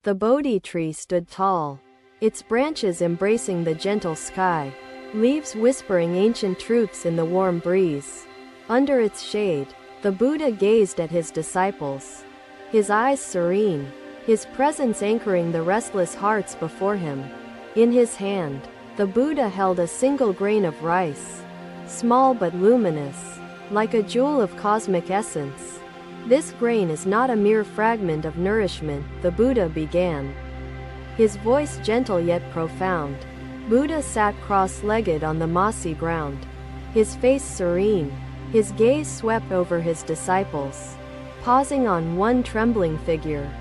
The Bodhi tree stood tall, its branches embracing the gentle sky, leaves whispering ancient truths in the warm breeze. Under its shade, the Buddha gazed at his disciples, his eyes serene, his presence anchoring the restless hearts before him. In his hand, the Buddha held a single grain of rice, small but luminous, like a jewel of cosmic essence. This grain is not a mere fragment of nourishment, the Buddha began, his voice gentle yet profound. Buddha sat cross-legged on the mossy ground, his face serene, his gaze swept over his disciples, pausing on one trembling figure.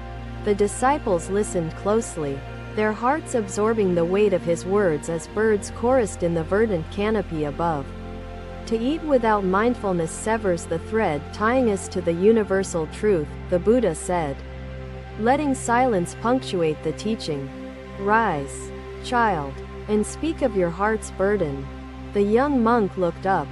The disciples listened closely, their hearts absorbing the weight of his words as birds chorused in the verdant canopy above. To eat without mindfulness severs the thread tying us to the universal truth, the Buddha said, letting silence punctuate the teaching. Rise, child, and speak of your heart's burden. The young monk looked up,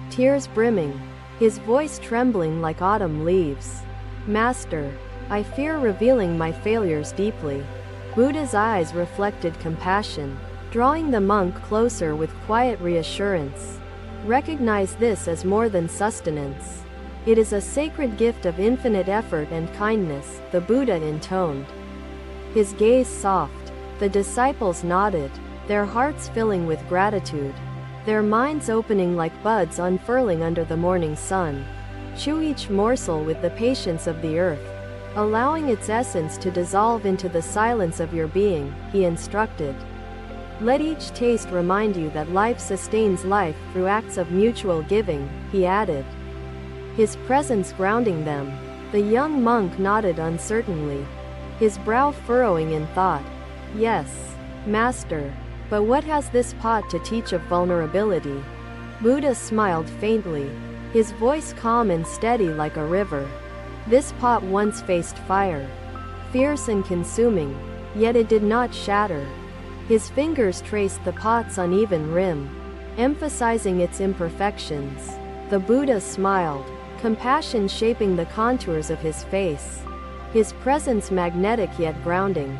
tears brimming, his voice trembling like autumn leaves. Master, I fear revealing my failures deeply. Buddha's eyes reflected compassion, drawing the monk closer with quiet reassurance. Recognize this as more than sustenance. It is a sacred gift of infinite effort and kindness, the Buddha intoned. His gaze soft, the disciples nodded, their hearts filling with gratitude, their minds opening like buds unfurling under the morning sun. Chew each morsel with the patience of the earth, allowing its essence to dissolve into the silence of your being, he instructed. Let each taste remind you that life sustains life through acts of mutual giving, he added, his presence grounding them. The young monk nodded uncertainly, his brow furrowing in thought. Yes, Master, but what has this pot to teach of vulnerability? Buddha smiled faintly, his voice calm and steady like a river. This pot once faced fire, fierce and consuming, yet it did not shatter. His fingers traced the pot's uneven rim, emphasizing its imperfections. The Buddha smiled, compassion shaping the contours of his face, his presence magnetic yet grounding,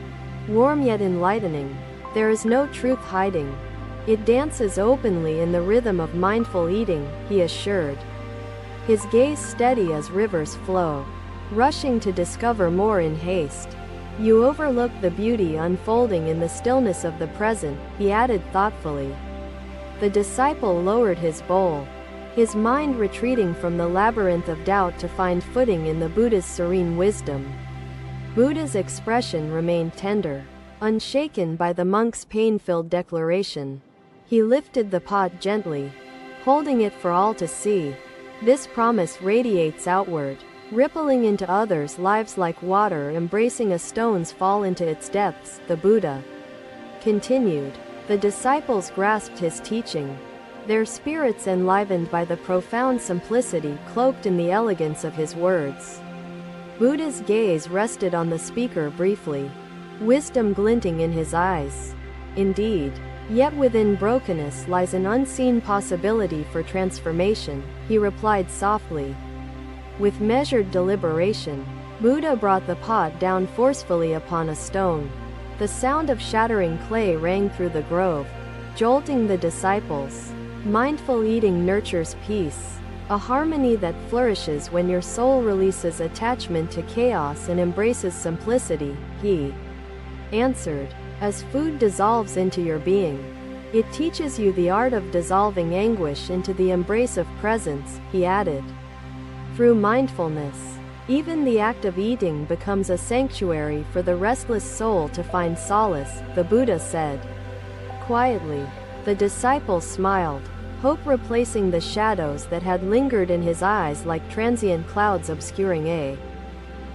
warm yet enlightening. There is no truth hiding. It dances openly in the rhythm of mindful eating, he assured, his gaze steady as rivers flow, rushing to discover more in haste. You overlook the beauty unfolding in the stillness of the present, he added thoughtfully. The disciple lowered his bowl, his mind retreating from the labyrinth of doubt to find footing in the Buddha's serene wisdom. Buddha's expression remained tender, unshaken by the monk's pain-filled declaration. He lifted the pot gently, holding it for all to see. This promise radiates outward, rippling into others' lives like water embracing a stone's fall into its depths, the Buddha continued. The disciples grasped his teaching, their spirits enlivened by the profound simplicity cloaked in the elegance of his words. Buddha's gaze rested on the speaker briefly, wisdom glinting in his eyes. Indeed, yet within brokenness lies an unseen possibility for transformation, he replied softly. With measured deliberation, Buddha brought the pot down forcefully upon a stone. The sound of shattering clay rang through the grove, jolting the disciples. Mindful eating nurtures peace, a harmony that flourishes when your soul releases attachment to chaos and embraces simplicity, he answered. As food dissolves into your being, it teaches you the art of dissolving anguish into the embrace of presence, he added. Through mindfulness, even the act of eating becomes a sanctuary for the restless soul to find solace, the Buddha said. Quietly, the disciple smiled, hope replacing the shadows that had lingered in his eyes like transient clouds obscuring a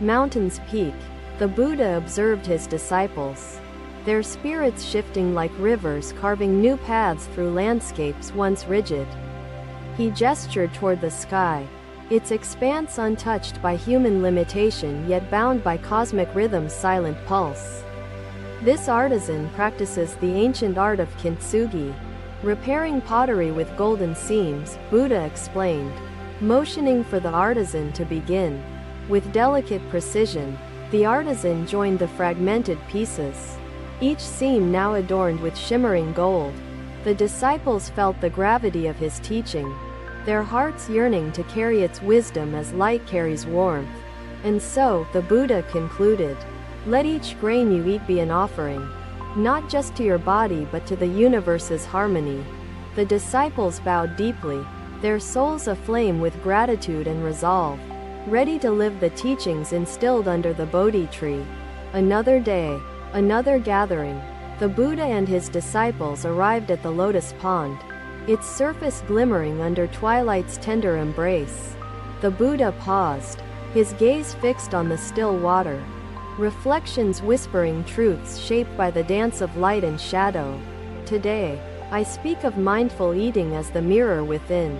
mountain's peak. The Buddha observed his disciples, their spirits shifting like rivers carving new paths through landscapes once rigid. He gestured toward the sky, its expanse untouched by human limitation yet bound by cosmic rhythm's silent pulse. This artisan practices the ancient art of kintsugi, repairing pottery with golden seams, Buddha explained, motioning for the artisan to begin. With delicate precision, The artisan joined the fragmented pieces, each seam now adorned with shimmering gold. The disciples felt the gravity of his teaching, their hearts yearning to carry its wisdom as light carries warmth. And so, the Buddha concluded, "Let each grain you eat be an offering, not just to your body but to the universe's harmony." The disciples bowed deeply, their souls aflame with gratitude and resolve, ready to live the teachings instilled under the Bodhi tree. Another day, another gathering. The Buddha and his disciples arrived at the lotus pond, its surface glimmering under twilight's tender embrace. The Buddha paused, his gaze fixed on the still water, reflections whispering truths shaped by the dance of light and shadow. "Today, I speak of mindful eating as the mirror within,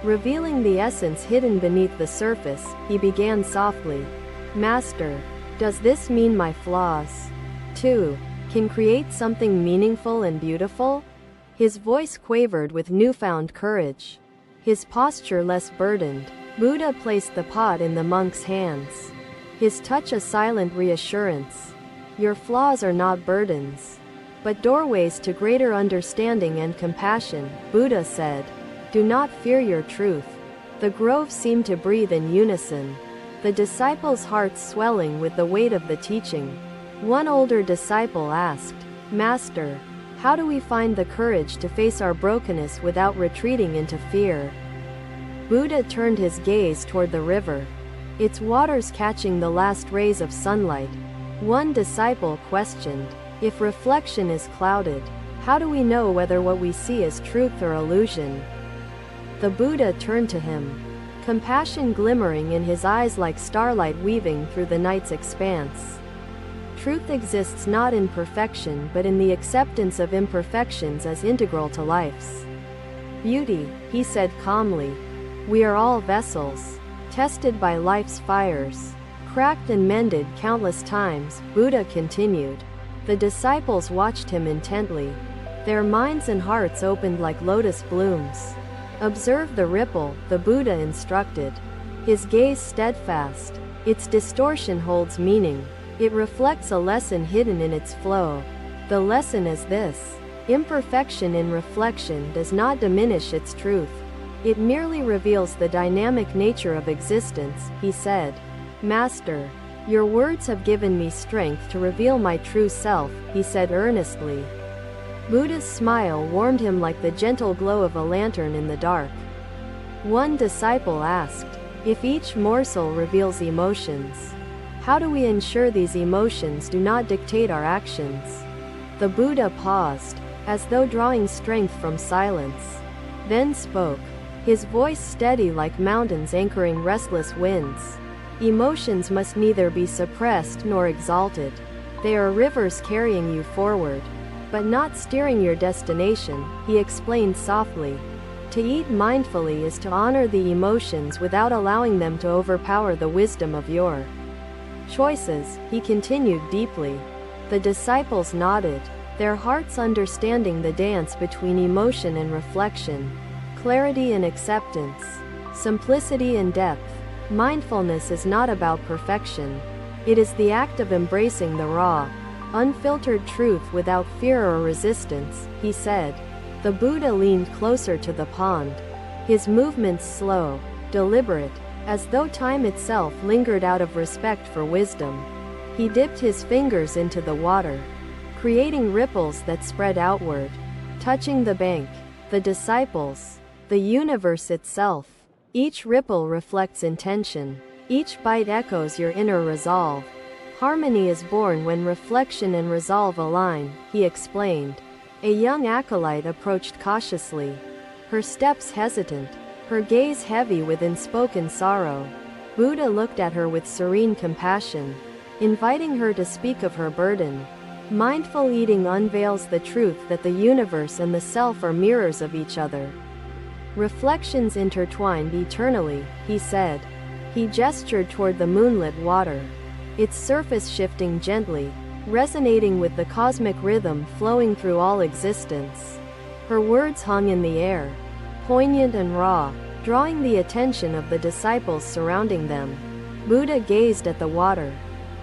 revealing the essence hidden beneath the surface." He began softly. "Master, does this mean my flaws, too, can create something meaningful and beautiful?" His voice quavered with newfound courage, his posture less burdened. Buddha placed the pot in the monk's hands, his touch a silent reassurance. "Your flaws are not burdens, but doorways to greater understanding and compassion," Buddha said. "Do not fear your truth." The grove seemed to breathe in unison, the disciples' hearts swelling with the weight of the teaching. One older disciple asked, "Master, how do we find the courage to face our brokenness without retreating into fear?" Buddha turned his gaze toward the river, its waters catching the last rays of sunlight. One disciple questioned, "If reflection is clouded, how do we know whether what we see is truth or illusion?" The Buddha turned to him, compassion glimmering in his eyes like starlight weaving through the night's expanse. "Truth exists not in perfection but in the acceptance of imperfections as integral to life's beauty," he said calmly. "We are all vessels, tested by life's fires, cracked and mended countless times," Buddha continued. The disciples watched him intently, their minds and hearts opened like lotus blooms. "Observe the ripple," the Buddha instructed, his gaze steadfast. "Its distortion holds meaning. It reflects a lesson hidden in its flow. The lesson is this: imperfection in reflection does not diminish its truth. It merely reveals the dynamic nature of existence," he said. "Master, your words have given me strength to reveal my true self," he said earnestly. Buddha's smile warmed him like the gentle glow of a lantern in the dark. One disciple asked, "If each morsel reveals emotions, how do we ensure these emotions do not dictate our actions?" The Buddha paused, as though drawing strength from silence, then spoke, his voice steady like mountains anchoring restless winds. "Emotions must neither be suppressed nor exalted. They are rivers carrying you forward, but not steering your destination," he explained softly. "To eat mindfully is to honor the emotions without allowing them to overpower the wisdom of your choices," he continued deeply. The disciples nodded, their hearts understanding the dance between emotion and reflection, clarity and acceptance, simplicity and depth. Mindfulness is not about perfection. It is the act of embracing the raw, unfiltered truth without fear or resistance, he said. The Buddha leaned closer to the pond, his movements slow, deliberate, as though time itself lingered out of respect for wisdom. He dipped his fingers into the water, creating ripples that spread outward, touching the bank, the disciples, the universe itself. Each ripple reflects intention. Each bite echoes your inner resolve. Harmony is born when reflection and resolve align, he explained. A young acolyte approached cautiously, her steps hesitant, her gaze heavy with unspoken sorrow. Buddha looked at her with serene compassion, inviting her to speak of her burden. Mindful eating unveils the truth that the universe and the self are mirrors of each other. Reflections intertwined eternally, he said. He gestured toward the moonlit water, its surface shifting gently, resonating with the cosmic rhythm flowing through all existence. Her words hung in the air, poignant and raw, drawing the attention of the disciples surrounding them. Buddha gazed at the water,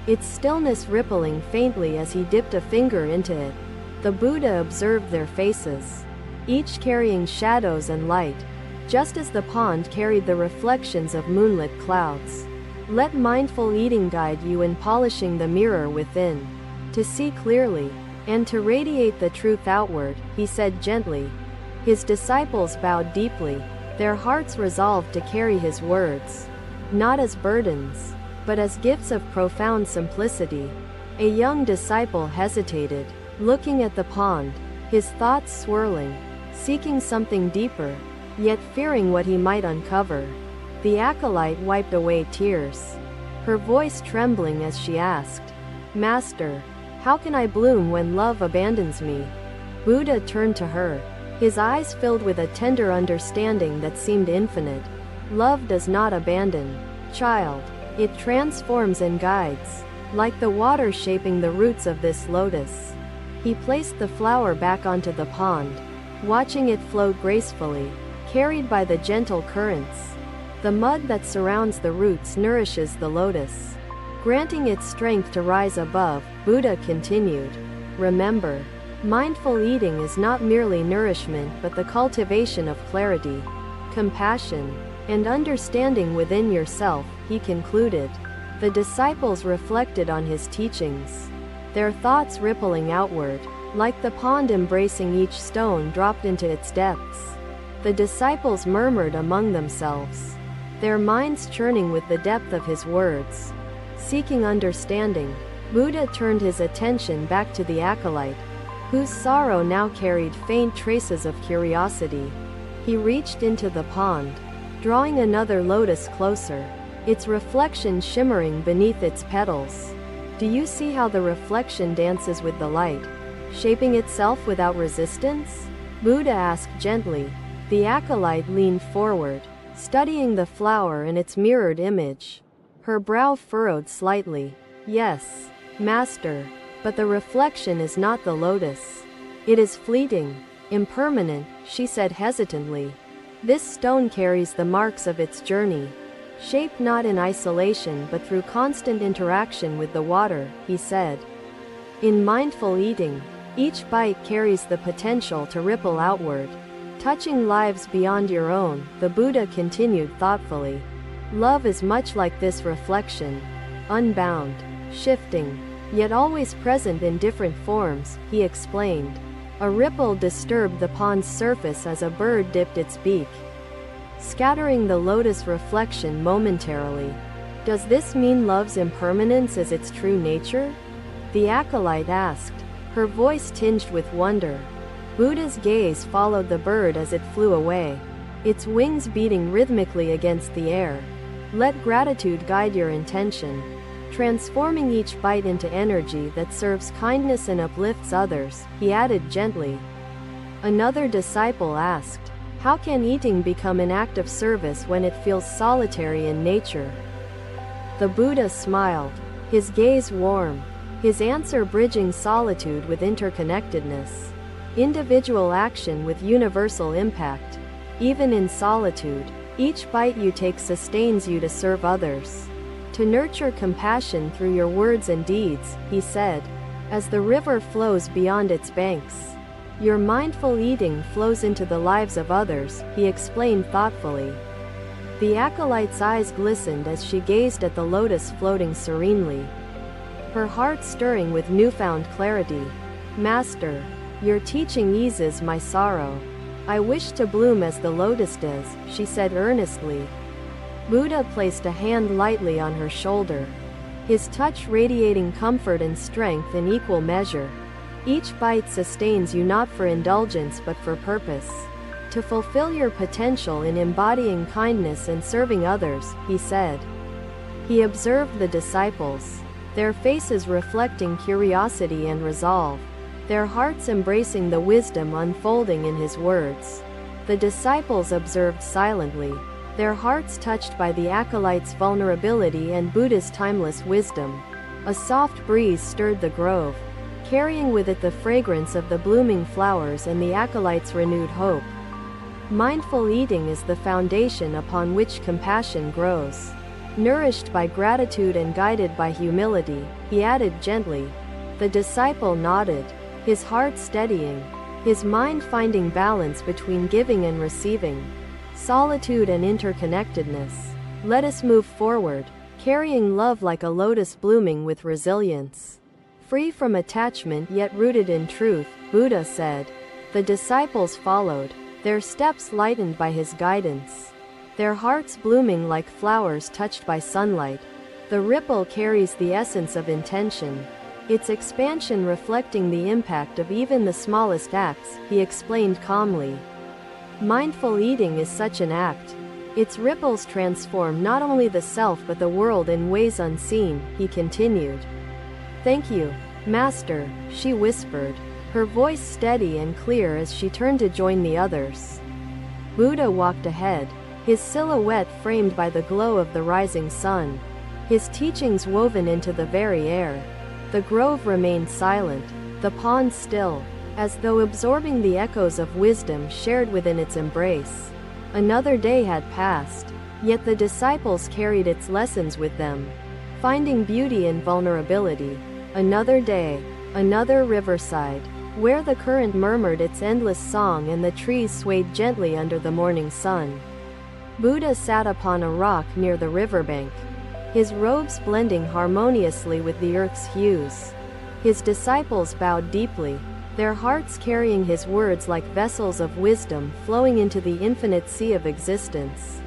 its stillness rippling faintly as he dipped a finger into it. The Buddha observed their faces, each carrying shadows and light, just as the pond carried the reflections of moonlit clouds. Let mindful eating guide you in polishing the mirror within, to see clearly, and to radiate the truth outward, he said gently. His disciples bowed deeply, their hearts resolved to carry his words, not as burdens, but as gifts of profound simplicity. A young disciple hesitated, looking at the pond, his thoughts swirling, seeking something deeper, yet fearing what he might uncover. The acolyte wiped away tears, her voice trembling as she asked, "Master, how can I bloom when love abandons me?" Buddha turned to her, his eyes filled with a tender understanding that seemed infinite. Love does not abandon, child. It transforms and guides, like the water shaping the roots of this lotus. He placed the flower back onto the pond, watching it float gracefully, carried by the gentle currents. The mud that surrounds the roots nourishes the lotus, granting it strength to rise above. Buddha continued, "Remember, mindful eating is not merely nourishment but the cultivation of clarity, compassion, and understanding within yourself," he concluded. The disciples reflected on his teachings, their thoughts rippling outward, like the pond embracing each stone dropped into its depths. The disciples murmured among themselves, their minds churning with the depth of his words. Seeking understanding, Buddha turned his attention back to the acolyte, whose sorrow now carried faint traces of curiosity. He reached into the pond, drawing another lotus closer, its reflection shimmering beneath its petals. "Do you see how the reflection dances with the light, shaping itself without resistance?" Buddha asked gently. The acolyte leaned forward, studying the flower and its mirrored image. Her brow furrowed slightly. "Yes, Master, but the reflection is not the lotus. It is fleeting, impermanent," she said hesitantly. "This stone carries the marks of its journey, shaped not in isolation but through constant interaction with the water," he said. In mindful eating, each bite carries the potential to ripple outward, touching lives beyond your own. The Buddha continued thoughtfully. Love is much like this reflection, unbound, shifting, yet always present in different forms, he explained. A ripple disturbed the pond's surface as a bird dipped its beak, scattering the lotus reflection momentarily. "Does this mean love's impermanence is its true nature?" the acolyte asked, her voice tinged with wonder. Buddha's gaze followed the bird as it flew away, its wings beating rhythmically against the air. "Let gratitude guide your intention, transforming each bite into energy that serves kindness and uplifts others," he added gently. Another disciple asked, "How can eating become an act of service when it feels solitary in nature?" The Buddha smiled, his gaze warm, his answer bridging solitude with interconnectedness, individual action with universal impact. Even in solitude, each bite you take sustains you to serve others, to nurture compassion through your words and deeds, he said. As the river flows beyond its banks, your mindful eating flows into the lives of others, he explained thoughtfully. The acolyte's eyes glistened as she gazed at the lotus floating serenely, her heart stirring with newfound clarity. "Master, your teaching eases my sorrow. I wish to bloom as the lotus does," she said earnestly. Buddha placed a hand lightly on her shoulder, his touch radiating comfort and strength in equal measure. "Each bite sustains you not for indulgence but for purpose, to fulfill your potential in embodying kindness and serving others," he said. He observed the disciples, their faces reflecting curiosity and resolve, their hearts embracing the wisdom unfolding in his words. The disciples observed silently, their hearts touched by the acolyte's vulnerability and Buddha's timeless wisdom. A soft breeze stirred the grove, carrying with it the fragrance of the blooming flowers and the acolyte's renewed hope. Mindful eating is the foundation upon which compassion grows. Nourished by gratitude and guided by humility, he added gently. The disciple nodded, his heart steadying, his mind finding balance between giving and receiving, solitude and interconnectedness. Let us move forward, carrying love like a lotus blooming with resilience. Free from attachment yet rooted in truth, Buddha said. The disciples followed, their steps lightened by his guidance, their hearts blooming like flowers touched by sunlight. The ripple carries the essence of intention, its expansion reflecting the impact of even the smallest acts, he explained calmly. Mindful eating is such an act. Its ripples transform not only the self but the world in ways unseen, he continued. Thank you, Master, she whispered, her voice steady and clear as she turned to join the others. Buddha walked ahead, his silhouette framed by the glow of the rising sun, his teachings woven into the very air. The grove remained silent, the pond still, as though absorbing the echoes of wisdom shared within its embrace. Another day had passed, yet the disciples carried its lessons with them, finding beauty in vulnerability. Another day, another riverside, where the current murmured its endless song and the trees swayed gently under the morning sun. Buddha sat upon a rock near the riverbank, his robes blending harmoniously with the earth's hues. His disciples bowed deeply, their hearts carrying his words like vessels of wisdom flowing into the infinite sea of existence.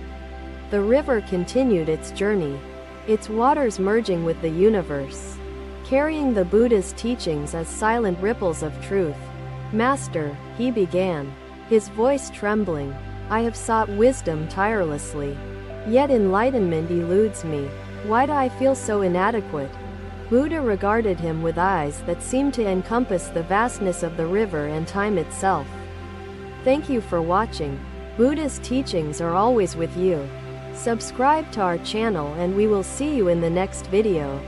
The river continued its journey, its waters merging with the universe, carrying the Buddha's teachings as silent ripples of truth. Master, he began, his voice trembling, I have sought wisdom tirelessly, yet enlightenment eludes me. Why do I feel so inadequate? Buddha regarded him with eyes that seemed to encompass the vastness of the river and time itself. Thank you for watching. Buddha's teachings are always with you. Subscribe to our channel and we will see you in the next video.